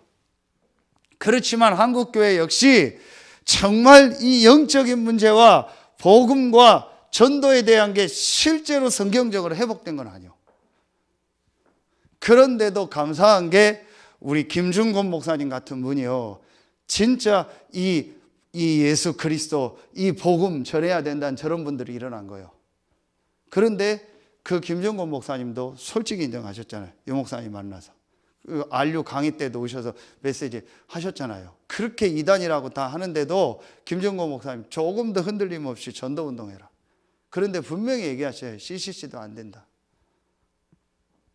그렇지만 한국교회 역시 정말 이 영적인 문제와 복음과 전도에 대한 게 실제로 성경적으로 회복된 건 아니에요. 그런데도 감사한 게 우리 김준곤 목사님 같은 분이요, 진짜 이 예수 그리스도, 이 복음 전해야 된다는 저런 분들이 일어난 거예요. 그런데 그 김준곤 목사님도 솔직히 인정하셨잖아요. 유 목사님 만나서 그 RU 강의 때도 오셔서 메시지 하셨잖아요. 그렇게 이단이라고 다 하는데도 김준곤 목사님 조금 더 흔들림 없이 전도운동해라. 그런데 분명히 얘기하셔요. CCC도 안 된다.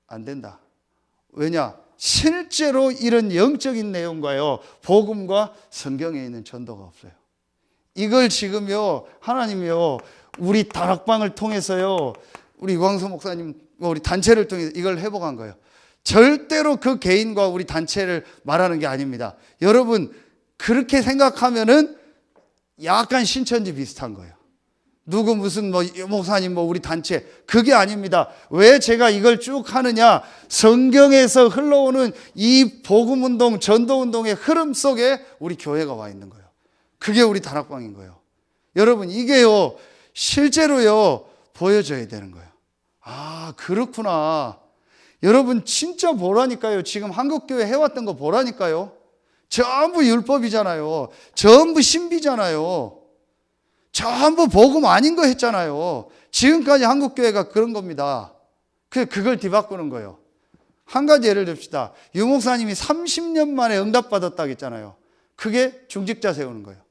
안 된다. 왜냐? 실제로 이런 영적인 내용과요, 복음과 성경에 있는 전도가 없어요. 이걸 지금요, 하나님이요, 우리 다락방을 통해서요, 우리 유광수 목사님, 우리 단체를 통해서 이걸 회복한 거예요. 절대로 그 개인과 우리 단체를 말하는 게 아닙니다. 여러분, 그렇게 생각하면은 약간 신천지 비슷한 거예요. 누구 무슨 목사님 우리 단체, 그게 아닙니다. 왜 제가 이걸 쭉 하느냐? 성경에서 흘러오는 이 복음운동, 전도운동의 흐름 속에 우리 교회가 와 있는 거예요. 그게 우리 다락방인 거예요. 여러분, 이게요, 실제로요, 보여져야 되는 거예요. 아, 그렇구나. 여러분, 진짜 보라니까요. 지금 한국교회 해왔던 거 보라니까요. 전부 율법이잖아요. 전부 신비잖아요. 전부 복음 아닌 거 했잖아요. 지금까지 한국교회가 그런 겁니다. 그걸 뒤바꾸는 거예요. 한 가지 예를 듭시다. 유 목사님이 30년 만에 응답받았다고 했잖아요. 그게 중직자 세우는 거예요.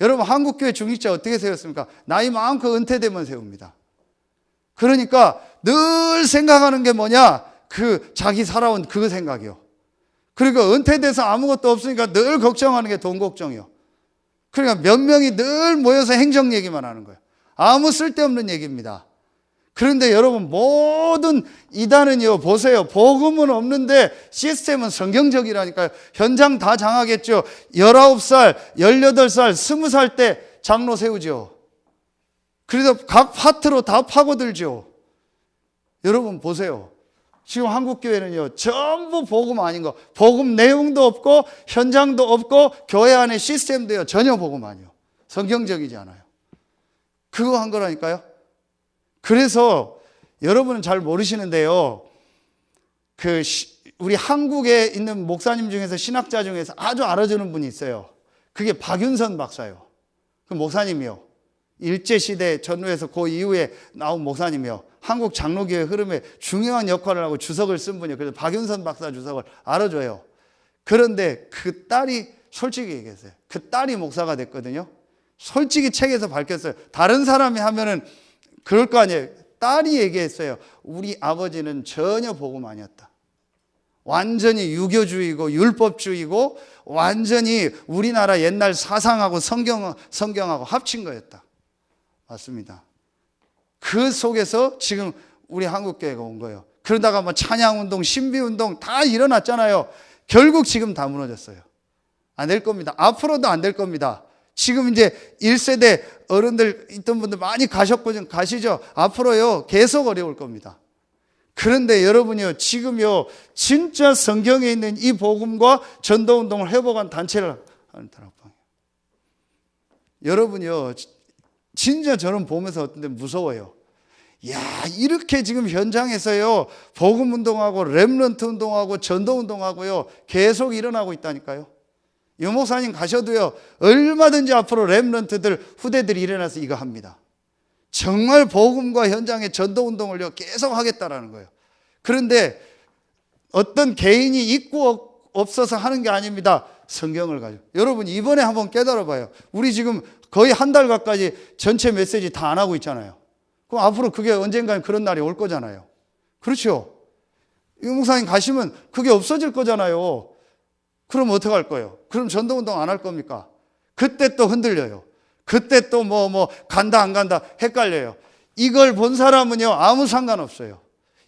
여러분, 한국교회 중직자 어떻게 세웠습니까? 나이 많고 은퇴되면 세웁니다. 그러니까 늘 생각하는 게 뭐냐? 자기 살아온 그 생각이요. 그리고 은퇴돼서 아무것도 없으니까 늘 걱정하는 게 돈 걱정이요. 그러니까 몇 명이 늘 모여서 행정 얘기만 하는 거예요. 아무 쓸데없는 얘기입니다. 그런데 여러분, 모든 이단은요, 보세요. 복음은 없는데 시스템은 성경적이라니까요. 현장 다 장하겠죠. 19살, 18살, 20살 때 장로 세우죠. 그래서 각 파트로 다 파고들죠. 여러분 보세요. 지금 한국교회는요, 전부 복음 아닌 거, 복음 내용도 없고 현장도 없고 교회 안에 시스템도요, 전혀 복음 아니에요. 성경적이지 않아요. 그거 한 거라니까요. 그래서 여러분은 잘 모르시는데요, 우리 한국에 있는 목사님 중에서, 신학자 중에서 아주 알아주는 분이 있어요. 그게 박윤선 박사예요. 그 목사님이요, 일제시대 전후에서 그 이후에 나온 목사님이요, 한국 장로교회 흐름에 중요한 역할을 하고 주석을 쓴 분이에요. 그래서 박윤선 박사 주석을 알아줘요. 그런데 그 딸이 솔직히 얘기했어요. 그 딸이 목사가 됐거든요. 솔직히 책에서 밝혔어요. 다른 사람이 하면은 그럴 거 아니에요. 딸이 얘기했어요. 우리 아버지는 전혀 복음 아니었다. 완전히 유교주의고 율법주의고 완전히 우리나라 옛날 사상하고 성경하고 합친 거였다. 맞습니다. 그 속에서 지금 우리 한국교회가 온 거예요. 그러다가 뭐 찬양운동, 신비운동 다 일어났잖아요. 결국 지금 다 무너졌어요. 안 될 겁니다. 앞으로도 안 될 겁니다. 지금 이제 1세대 어른들 있던 분들 많이 가시죠. 앞으로요, 계속 어려울 겁니다. 그런데 여러분이요, 지금요, 진짜 성경에 있는 이 복음과 전도운동을 회복한 단체를 하는 다락방이에요. 여러분이요, 진짜 저는 보면서 어떤 데 무서워요. 야, 이렇게 지금 현장에서요, 복음 운동하고 렘넌트 운동하고 전도 운동하고요, 계속 일어나고 있다니까요. 유 목사님 가셔도요, 얼마든지 앞으로 렘넌트들, 후대들이 일어나서 이거 합니다. 정말 복음과 현장의 전도 운동을요, 계속 하겠다라는 거예요. 그런데 어떤 개인이 있고 없어서 하는 게 아닙니다. 성경을 가지고. 여러분, 이번에 한번 깨달아 봐요. 우리 지금 거의 한 달 가까이 전체 메시지 다 안 하고 있잖아요. 그럼 앞으로 그게 언젠간 그런 날이 올 거잖아요. 그렇죠? 유 목사님 가시면 그게 없어질 거잖아요. 그럼 어떡할 거예요? 그럼 전도운동 안 할 겁니까? 그때 또 흔들려요. 그때 또 간다 안 간다 헷갈려요. 이걸 본 사람은요, 아무 상관없어요.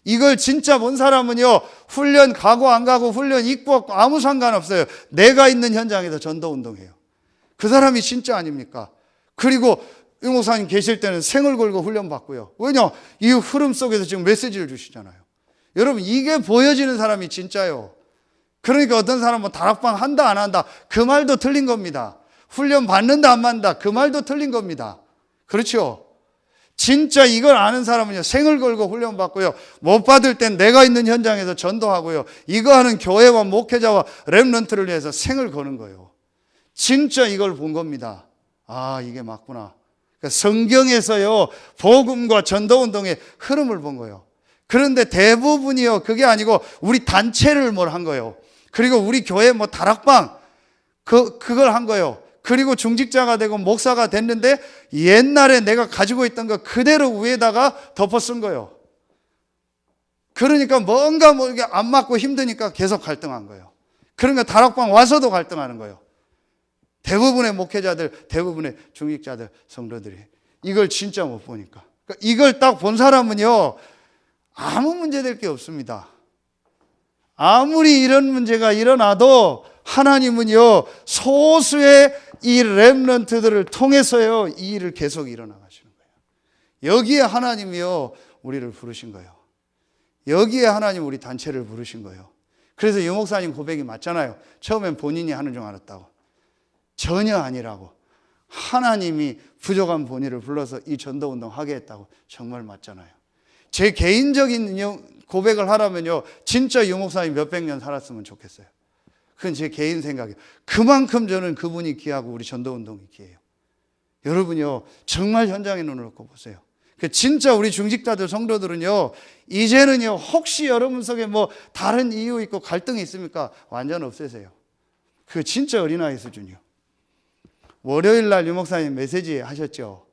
이걸 진짜 본 사람은요, 훈련 가고 안 가고 훈련 있고 없고 아무 상관없어요. 내가 있는 현장에서 전도운동해요. 그 사람이 진짜 아닙니까? 그리고 유 목사님 계실 때는 생을 걸고 훈련 받고요. 왜냐? 이 흐름 속에서 지금 메시지를 주시잖아요. 여러분, 이게 보여지는 사람이 진짜요. 그러니까 어떤 사람은 다락방 한다 안 한다 그 말도 틀린 겁니다. 훈련 받는다 안 받는다 그 말도 틀린 겁니다. 그렇죠? 진짜 이걸 아는 사람은요, 생을 걸고 훈련 받고요, 못 받을 땐 내가 있는 현장에서 전도하고요, 이거 하는 교회와 목회자와 렘넌트를 위해서 생을 거는 거예요. 진짜 이걸 본 겁니다. 아, 이게 맞구나. 그러니까 성경에서요, 복음과 전도운동의 흐름을 본 거예요. 그런데 대부분이요, 그게 아니고 우리 단체를 뭘 한 거예요. 그리고 우리 교회 다락방 그걸 한 거예요. 그리고 중직자가 되고 목사가 됐는데 옛날에 내가 가지고 있던 거 그대로 위에다가 덮어 쓴 거예요. 그러니까 뭔가 이게 안 맞고 힘드니까 계속 갈등한 거예요. 그러니까 다락방 와서도 갈등하는 거예요. 대부분의 목회자들, 대부분의 중직자들, 성도들이 이걸 진짜 못 보니까. 그러니까 이걸 딱 본 사람은요, 아무 문제될 게 없습니다. 아무리 이런 문제가 일어나도 하나님은요, 소수의 이 렘넌트들을 통해서요, 이 일을 계속 일어나가시는 거예요. 여기에 하나님이요, 우리를 부르신 거예요. 여기에 하나님 우리 단체를 부르신 거예요. 그래서 유 목사님 고백이 맞잖아요. 처음엔 본인이 하는 줄 알았다고. 전혀 아니라고. 하나님이 부족한 본인을 불러서 이 전도운동 하게 했다고. 정말 맞잖아요. 제 개인적인 고백을 하라면요, 진짜 유 목사님 몇백 년 살았으면 좋겠어요. 그건 제 개인 생각이에요. 그만큼 저는 그분이 귀하고 우리 전도운동이 귀해요. 여러분요, 정말 현장에 눈을 놓고 보세요. 진짜 우리 중직자들, 성도들은요, 이제는요, 혹시 여러분 속에 다른 이유 있고 갈등이 있습니까? 완전 없애세요. 그 진짜 어린아이 수준이요. 월요일 날 유 목사님 메시지 하셨죠.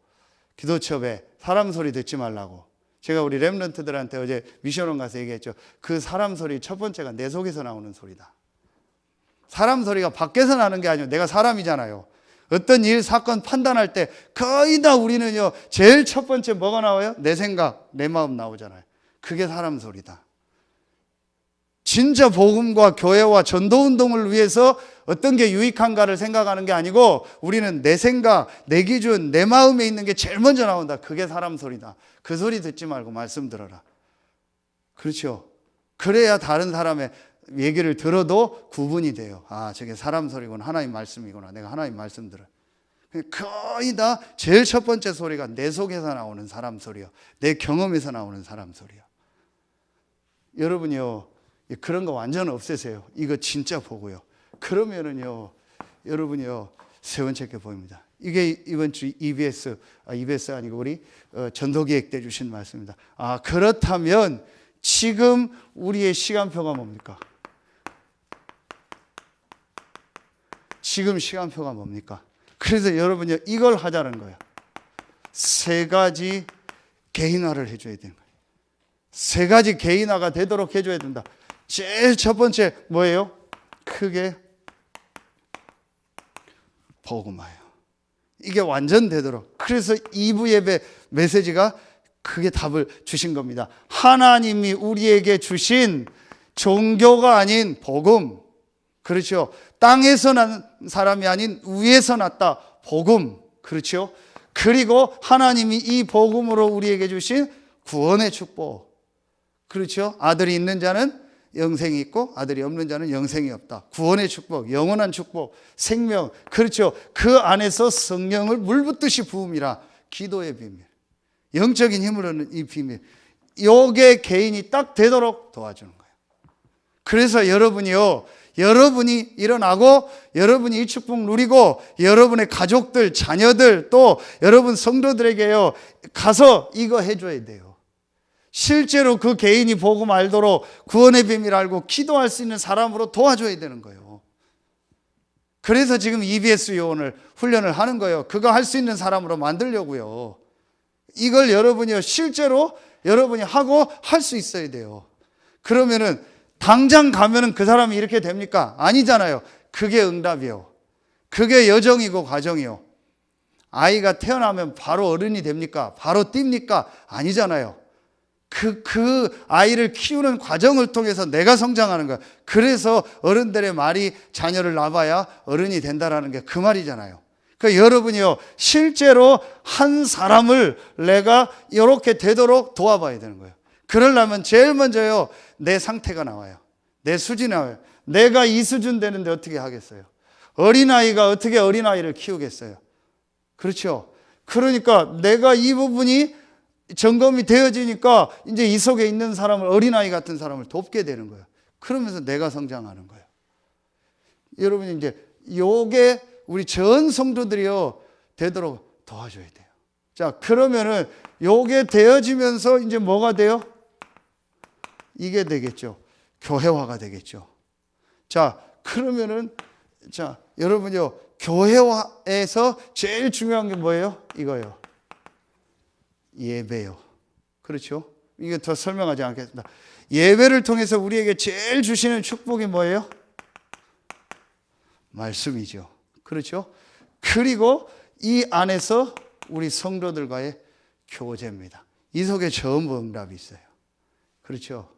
기도첩에 사람 소리 듣지 말라고. 제가 우리 렘넌트들한테 어제 미션원 가서 얘기했죠. 그 사람 소리 첫 번째가 내 속에서 나오는 소리다. 사람 소리가 밖에서 나는 게 아니고 내가 사람이잖아요. 어떤 일, 사건 판단할 때 거의 다 우리는요, 제일 첫 번째 뭐가 나와요? 내 생각, 내 마음 나오잖아요. 그게 사람 소리다. 진짜 복음과 교회와 전도운동을 위해서 어떤 게 유익한가를 생각하는 게 아니고 우리는 내 생각, 내 기준, 내 마음에 있는 게 제일 먼저 나온다. 그게 사람 소리다. 그 소리 듣지 말고 말씀 들어라. 그렇죠? 그래야 다른 사람의 얘기를 들어도 구분이 돼요. 아, 저게 사람 소리구나. 하나님 말씀이구나. 내가 하나님 말씀 들어요. 거의 다 제일 첫 번째 소리가 내 속에서 나오는 사람 소리요. 내 경험에서 나오는 사람 소리요. 여러분이요, 그런 거 완전 없애세요. 이거 진짜 보고요. 그러면은요, 여러분이요, 세 번째 게 보입니다. 이게 이번 주 EBS 아니고 우리 전도기획 때 주신 말씀입니다. 아, 그렇다면 지금 우리의 시간표가 뭡니까? 지금 시간표가 뭡니까? 그래서 여러분요, 이걸 하자는 거예요. 세 가지 개인화를 해줘야 되는 거예요. 세 가지 개인화가 되도록 해줘야 된다. 제일 첫 번째 뭐예요? 크게 복음화예요. 이게 완전 되도록. 그래서 2부 예배 메시지가 크게 답을 주신 겁니다. 하나님이 우리에게 주신 종교가 아닌 복음. 그렇죠. 땅에서 난 사람이 아닌 위에서 났다. 복음. 그렇죠. 그리고 하나님이 이 복음으로 우리에게 주신 구원의 축복. 그렇죠. 아들이 있는 자는 영생이 있고 아들이 없는 자는 영생이 없다. 구원의 축복, 영원한 축복, 생명. 그렇죠. 그 안에서 성령을 물붓듯이 부음이라. 기도의 비밀. 영적인 힘을 얻는 이 비밀. 요게 개인이 딱 되도록 도와주는 거예요. 그래서 여러분이요, 여러분이 일어나고 여러분이 이 축복 누리고 여러분의 가족들, 자녀들 또 여러분 성도들에게요, 가서 이거 해줘야 돼요. 실제로 그 개인이 복음 알도록 구원의 비밀 알고 기도할 수 있는 사람으로 도와줘야 되는 거예요. 그래서 지금 EBS 요원을 훈련을 하는 거예요. 그거 할 수 있는 사람으로 만들려고요. 이걸 여러분이요, 실제로 여러분이 하고 할 수 있어야 돼요. 그러면은 당장 가면은 그 사람이 이렇게 됩니까? 아니잖아요. 그게 응답이요. 그게 여정이고 과정이요. 아이가 태어나면 바로 어른이 됩니까? 바로 뜁니까? 아니잖아요. 그 아이를 키우는 과정을 통해서 내가 성장하는 거야. 그래서 어른들의 말이 자녀를 낳아야 어른이 된다라는 게 그 말이잖아요. 그러니까 여러분이요, 실제로 한 사람을 내가 이렇게 되도록 도와봐야 되는 거예요. 그러려면 제일 먼저요, 내 상태가 나와요. 내 수준이 나와요. 내가 이 수준 되는데 어떻게 하겠어요? 어린아이가 어떻게 어린아이를 키우겠어요? 그렇죠? 그러니까 내가 이 부분이 점검이 되어지니까 이제 이 속에 있는 사람을, 어린아이 같은 사람을 돕게 되는 거예요. 그러면서 내가 성장하는 거예요. 여러분이 이제 요게 우리 전 성도들이요, 되도록 도와줘야 돼요. 자, 그러면은 요게 되어지면서 이제 뭐가 돼요? 이게 되겠죠. 교회화가 되겠죠. 자, 그러면은, 자, 여러분요, 교회화에서 제일 중요한 게 뭐예요? 이거요. 예배요. 그렇죠? 이게 더 설명하지 않겠습니다. 예배를 통해서 우리에게 제일 주시는 축복이 뭐예요? 말씀이죠. 그렇죠? 그리고 이 안에서 우리 성도들과의 교제입니다. 이 속에 전부 응답이 있어요. 그렇죠?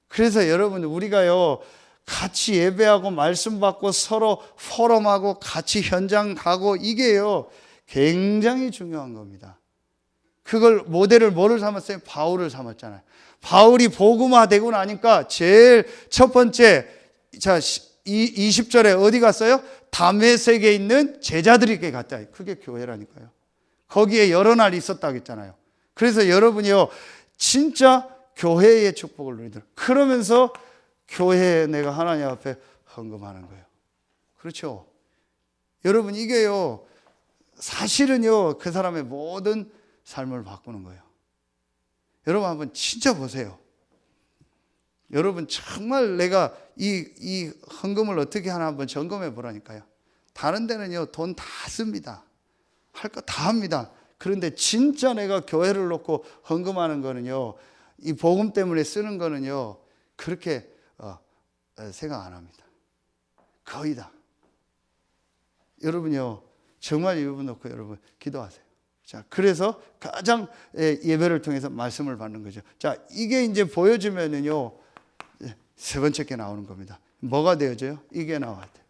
그래서 여러분, 우리가요, 같이 예배하고 말씀 받고 서로 포럼하고 같이 현장 가고 이게요, 굉장히 중요한 겁니다. 그걸 모델을 뭐를 삼았어요? 바울을 삼았잖아요. 바울이 복음화 되고 나니까 제일 첫 번째, 자, 20절에 어디 갔어요? 다메섹에 있는 제자들에게 갔다. 그게 교회라니까요. 거기에 여러 날 있었다고 했잖아요. 그래서 여러분이요, 진짜 교회의 축복을 누리도록, 그러면서 교회에 내가 하나님 앞에 헌금하는 거예요. 그렇죠? 여러분, 이게요, 사실은요, 그 사람의 모든 삶을 바꾸는 거예요. 여러분 한번 진짜 보세요. 여러분 정말 내가 이 헌금을 어떻게 하나 한번 점검해 보라니까요. 다른 데는요, 돈 다 씁니다. 할 거 다 합니다. 그런데 진짜 내가 교회를 놓고 헌금하는 거는요, 이 복음 때문에 쓰는 거는요, 그렇게 생각 안 합니다. 거의 다. 여러분요, 정말 이 부분 놓고 여러분 기도하세요. 자, 그래서 가장 예배를 통해서 말씀을 받는 거죠. 자, 이게 이제 보여주면은요, 세 번째 게 나오는 겁니다. 뭐가 되어져요? 이게 나와야 돼요.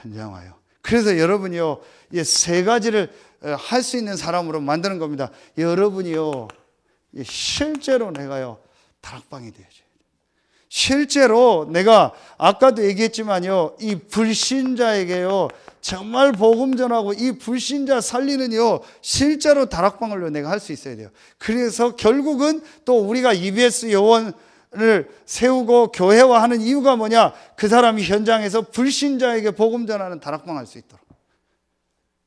현장 와요. 그래서 여러분이요, 이 세 가지를 할 수 있는 사람으로 만드는 겁니다. 여러분이요, 실제로 내가요, 다락방이 되어져요. 실제로 내가 아까도 얘기했지만요, 이 불신자에게요, 정말 복음 전하고 이 불신자 살리는요, 실제로 다락방을 내가 할 수 있어야 돼요. 그래서 결국은 또 우리가 EBS 요원을 세우고 교회화하는 이유가 뭐냐? 그 사람이 현장에서 불신자에게 복음 전하는 다락방 할 수 있도록.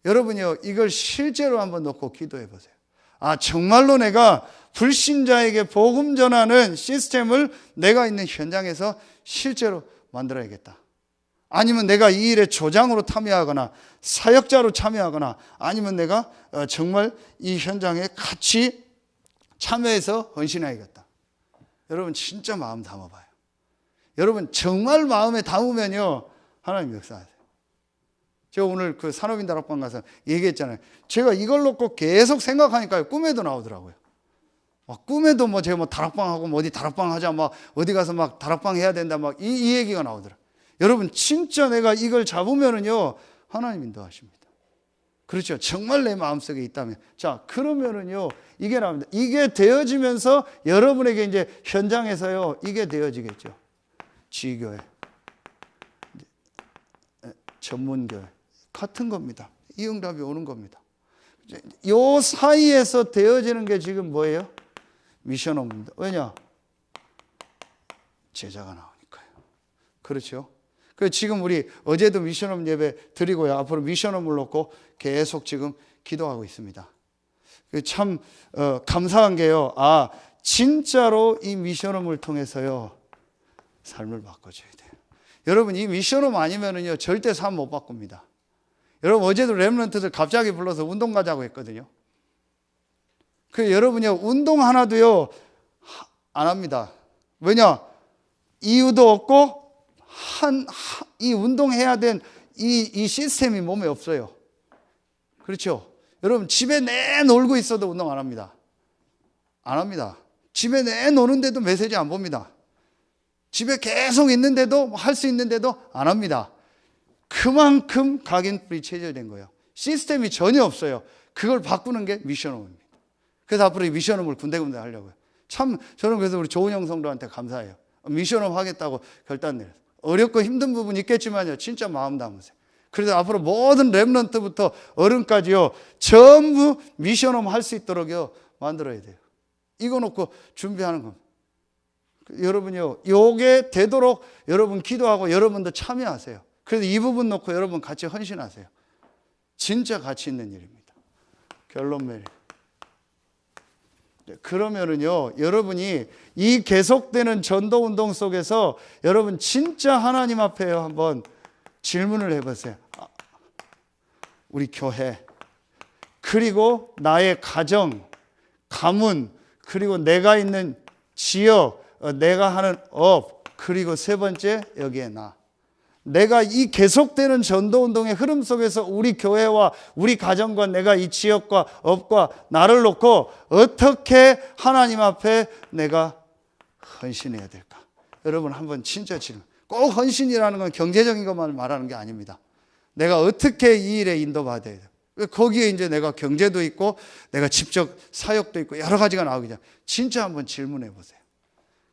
여러분이요, 이걸 실제로 한번 놓고 기도해 보세요. 아, 정말로 내가 불신자에게 복음 전하는 시스템을 내가 있는 현장에서 실제로 만들어야겠다. 아니면 내가 이 일에 조장으로 참여하거나 사역자로 참여하거나 아니면 내가 정말 이 현장에 같이 참여해서 헌신해야겠다. 여러분 진짜 마음 담아봐요. 여러분 정말 마음에 담으면요, 하나님 역사하세요. 제가 오늘 그 산업인 다락방 가서 얘기했잖아요. 제가 이걸 놓고 계속 생각하니까요, 꿈에도 나오더라고요. 막 꿈에도 뭐 제가 뭐 다락방하고 뭐 어디 다락방 하자, 막 어디 가서 막 다락방 해야 된다, 막 이 얘기가 나오더라고요. 여러분 진짜 내가 이걸 잡으면은요, 하나님 인도하십니다. 그렇죠? 정말 내 마음속에 있다면. 자, 그러면은요, 이게 나옵니다. 이게 되어지면서 여러분에게 이제 현장에서요, 이게 되어지겠죠. 지교회, 전문교회 같은 겁니다. 이 응답이 오는 겁니다. 요 사이에서 되어지는 게 지금 뭐예요? 미션업입니다. 왜냐? 제자가 나오니까요. 그렇죠? 그래서 지금 우리 어제도 미션업 예배 드리고요, 앞으로 미션업을 놓고 계속 지금 기도하고 있습니다. 참 감사한 게요, 아, 진짜로 이 미션업을 통해서요, 삶을 바꿔줘야 돼요. 여러분, 이 미션업 아니면은요, 절대 삶 못 바꿉니다. 여러분, 어제도 렘넌트들 갑자기 불러서 운동 가자고 했거든요. 그 여러분요, 운동 하나도요 안 합니다. 왜냐? 이유도 없고 이 운동해야 된 이 시스템이 몸에 없어요. 그렇죠? 여러분 집에 내놀고 있어도 운동 안 합니다. 안 합니다. 집에 내노는데도 메시지 안 봅니다. 집에 계속 있는데도 할 수 있는데도 안 합니다. 그만큼 각인불이 체제된 거예요. 시스템이 전혀 없어요. 그걸 바꾸는 게 미션홈입니다. 그래서 앞으로 이 미션홈을 군데군데 하려고요. 참 저는 그래서 우리 조은영 성도한테 감사해요. 미션홈 하겠다고 결단 내렸어요. 어렵고 힘든 부분이 있겠지만요, 진짜 마음 담으세요. 그래서 앞으로 모든 렘넌트부터 어른까지요, 전부 미션홈 할 수 있도록요 만들어야 돼요. 이거 놓고 준비하는 겁니다. 여러분요, 요게 되도록 여러분 기도하고 여러분도 참여하세요. 그래서 이 부분 놓고 여러분 같이 헌신하세요. 진짜 가치 있는 일입니다. 결론 매일. 그러면은요, 여러분이 이 계속되는 전도 운동 속에서 여러분 진짜 하나님 앞에 한번 질문을 해보세요. 우리 교회, 그리고 나의 가정, 가문, 그리고 내가 있는 지역, 내가 하는 업, 그리고 세 번째 여기에 내가 이 계속되는 전도운동의 흐름 속에서 우리 교회와 우리 가정과 내가 이 지역과 업과 나를 놓고 어떻게 하나님 앞에 내가 헌신해야 될까? 여러분 한번 진짜 지금 꼭 헌신이라는 건 경제적인 것만 말하는 게 아닙니다. 내가 어떻게 이 일에 인도받아야 돼요? 거기에 이제 내가 경제도 있고 내가 직접 사역도 있고 여러 가지가 나오기 전에 진짜 한번 질문해 보세요.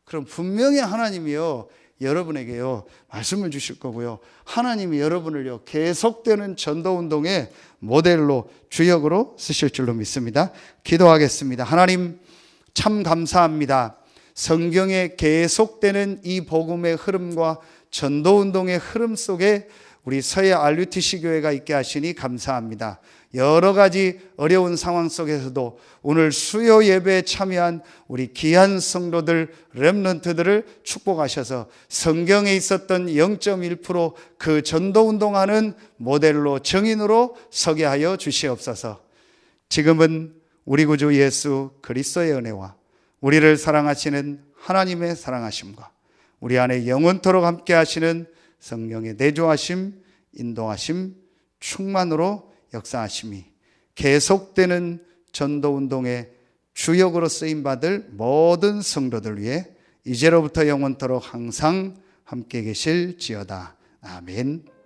그럼 분명히 하나님이요, 여러분에게요 말씀을 주실 거고요, 하나님이 여러분을요 계속되는 전도운동의 모델로 주역으로 쓰실 줄로 믿습니다. 기도하겠습니다. 하나님 참 감사합니다. 성경에 계속되는 이 복음의 흐름과 전도운동의 흐름 속에 우리 서해 RUTC 교회가 있게 하시니 감사합니다. 여러 가지 어려운 상황 속에서도 오늘 수요 예배에 참여한 우리 귀한 성도들, 렘넌트들을 축복하셔서 성경에 있었던 0.1% 그 전도운동하는 모델로 정인으로 서게 하여 주시옵소서. 지금은 우리 구주 예수 그리스도의 은혜와 우리를 사랑하시는 하나님의 사랑하심과 우리 안에 영원토록 함께 하시는 성령의 내조하심, 인도하심, 충만으로 역사하심이 계속되는 전도운동의 주역으로 쓰임받을 모든 성도들 위해 이제로부터 영원토록 항상 함께 계실지어다. 아멘.